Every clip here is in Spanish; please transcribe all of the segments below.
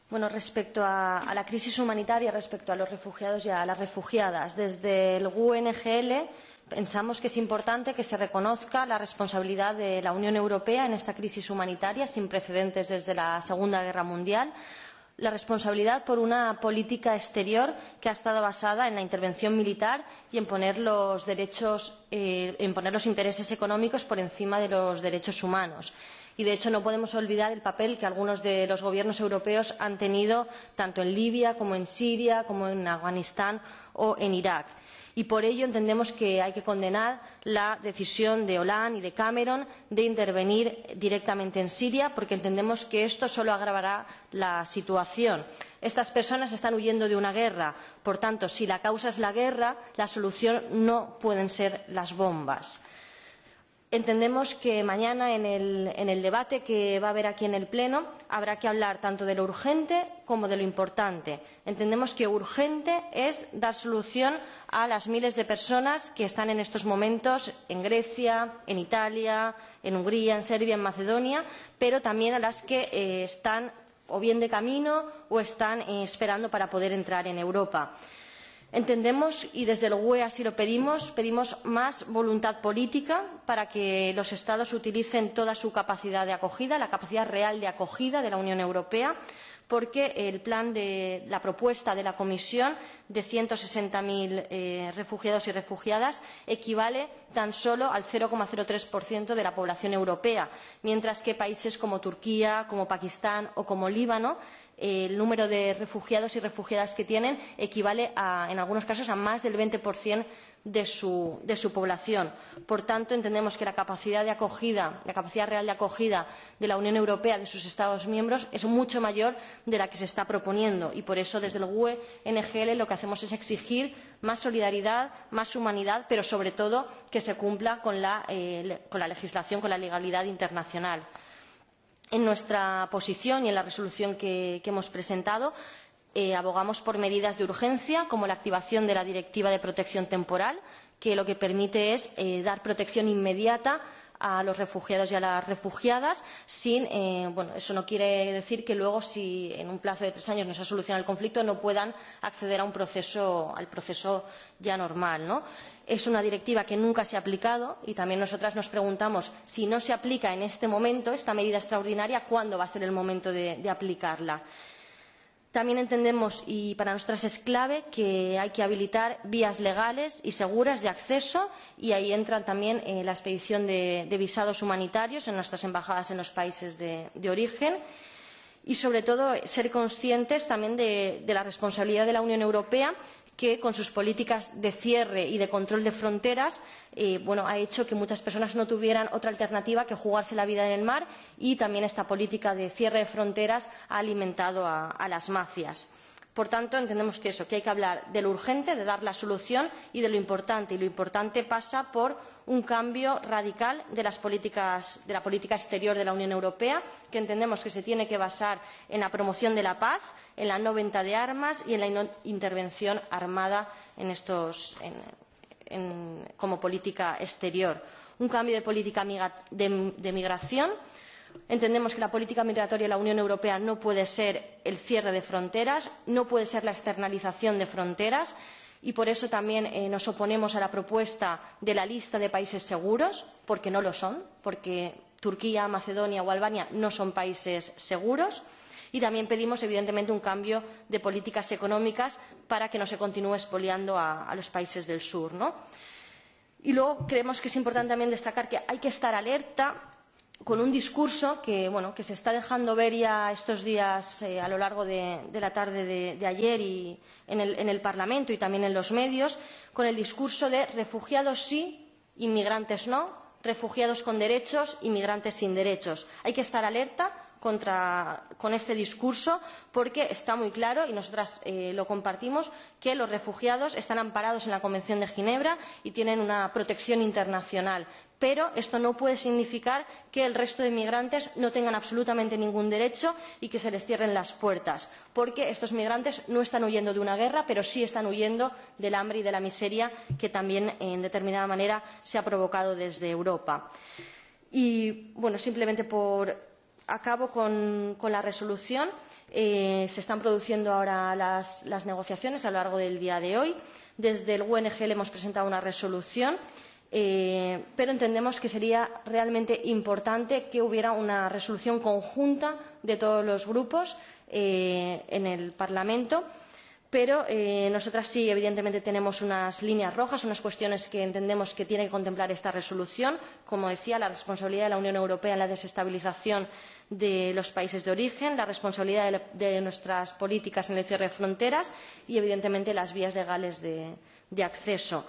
Bueno, respecto a la crisis humanitaria, respecto a los refugiados y a las refugiadas, desde el GUE-NGL pensamos que es importante que se reconozca la responsabilidad de la Unión Europea en esta crisis humanitaria sin precedentes desde la Segunda Guerra Mundial, la responsabilidad por una política exterior que ha estado basada en la intervención militar y en poner los intereses económicos por encima de los derechos humanos. Y, de hecho, no podemos olvidar el papel que algunos de los gobiernos europeos han tenido tanto en Libia como en Siria, como en Afganistán o en Irak. Y por ello entendemos que hay que condenar la decisión de Hollande y de Cameron de intervenir directamente en Siria, porque entendemos que esto solo agravará la situación. Estas personas están huyendo de una guerra. Por tanto, si la causa es la guerra, la solución no pueden ser las bombas. Entendemos que mañana en el debate que va a haber aquí en el Pleno habrá que hablar tanto de lo urgente como de lo importante. Entendemos que urgente es dar solución a las miles de personas que están en estos momentos en Grecia, en Italia, en Hungría, en Serbia, en Macedonia, pero también a las que están o bien de camino o están esperando para poder entrar en Europa. Entendemos, y desde el GUE así lo pedimos más voluntad política para que los Estados utilicen toda su capacidad de acogida, la capacidad real de acogida de la Unión Europea, porque la propuesta de la Comisión de 160.000 refugiados y refugiadas equivale tan solo al 0,03% de la población europea, mientras que países como Turquía, como Pakistán o como Líbano, el número de refugiados y refugiadas que tienen equivale en algunos casos a más del 20% de su población. Por tanto, entendemos que la capacidad de acogida, la capacidad real de acogida de la Unión Europea, de sus Estados miembros, es mucho mayor de la que se está proponiendo y por eso desde el GUE-NGL lo que hacemos es exigir más solidaridad, más humanidad, pero sobre todo que se cumpla con la legislación, con la legalidad internacional. En nuestra posición y en la resolución que hemos presentado abogamos por medidas de urgencia como la activación de la Directiva de Protección Temporal, que lo que permite es dar protección inmediata a los refugiados y a las refugiadas eso no quiere decir que luego, si en un plazo de 3 años no se ha solucionado el conflicto, no puedan acceder al proceso ya normal, ¿no? Es una directiva que nunca se ha aplicado y también nosotras nos preguntamos, si no se aplica en este momento esta medida extraordinaria, ¿cuándo va a ser el momento de aplicarla? También entendemos, y para nosotras es clave, que hay que habilitar vías legales y seguras de acceso y ahí entra también la expedición de visados humanitarios en nuestras embajadas en los países de origen y, sobre todo, ser conscientes también de la responsabilidad de la Unión Europea, que con sus políticas de cierre y de control de fronteras ha hecho que muchas personas no tuvieran otra alternativa que jugarse la vida en el mar y también esta política de cierre de fronteras ha alimentado a las mafias. Por tanto, entendemos que hay que hablar de lo urgente, de dar la solución y de lo importante. Y lo importante pasa por un cambio radical de la política exterior de la Unión Europea, que entendemos que se tiene que basar en la promoción de la paz, en la no venta de armas y en la no intervención armada como política exterior. Un cambio de política de migración. Entendemos que la política migratoria de la Unión Europea no puede ser el cierre de fronteras, no puede ser la externalización de fronteras y por eso también nos oponemos a la propuesta de la lista de países seguros, porque no lo son, porque Turquía, Macedonia o Albania no son países seguros. Y también pedimos, evidentemente, un cambio de políticas económicas para que no se continúe expoliando a los países del sur, ¿no? Y luego creemos que es importante también destacar que hay que estar alerta con un discurso que se está dejando ver ya estos días a lo largo de la tarde de ayer y en el Parlamento y también en los medios, con el discurso de refugiados sí, inmigrantes no, refugiados con derechos, inmigrantes sin derechos. Hay que estar alerta con este discurso porque está muy claro, y nosotras lo compartimos, que los refugiados están amparados en la Convención de Ginebra y tienen una protección internacional. Pero esto no puede significar que el resto de migrantes no tengan absolutamente ningún derecho y que se les cierren las puertas, porque estos migrantes no están huyendo de una guerra, pero sí están huyendo del hambre y de la miseria que también, en determinada manera, se ha provocado desde Europa. Y, simplemente por Acabo con la resolución. Se están produciendo ahora las negociaciones a lo largo del día de hoy. Desde el UNGL hemos presentado una resolución, pero entendemos que sería realmente importante que hubiera una resolución conjunta de todos los grupos en el Parlamento. Pero nosotras sí, evidentemente, tenemos unas líneas rojas, unas cuestiones que entendemos que tiene que contemplar esta resolución. Como decía, la responsabilidad de la Unión Europea en la desestabilización de los países de origen, la responsabilidad de nuestras políticas en el cierre de fronteras y, evidentemente, las vías legales de acceso.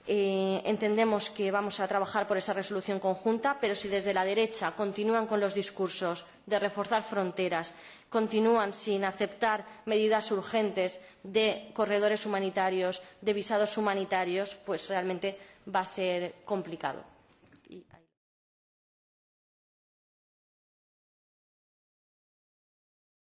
Entendemos que vamos a trabajar por esa resolución conjunta, pero si desde la derecha continúan con los discursos de reforzar fronteras, continúan sin aceptar medidas urgentes de corredores humanitarios, de visados humanitarios, pues realmente va a ser complicado.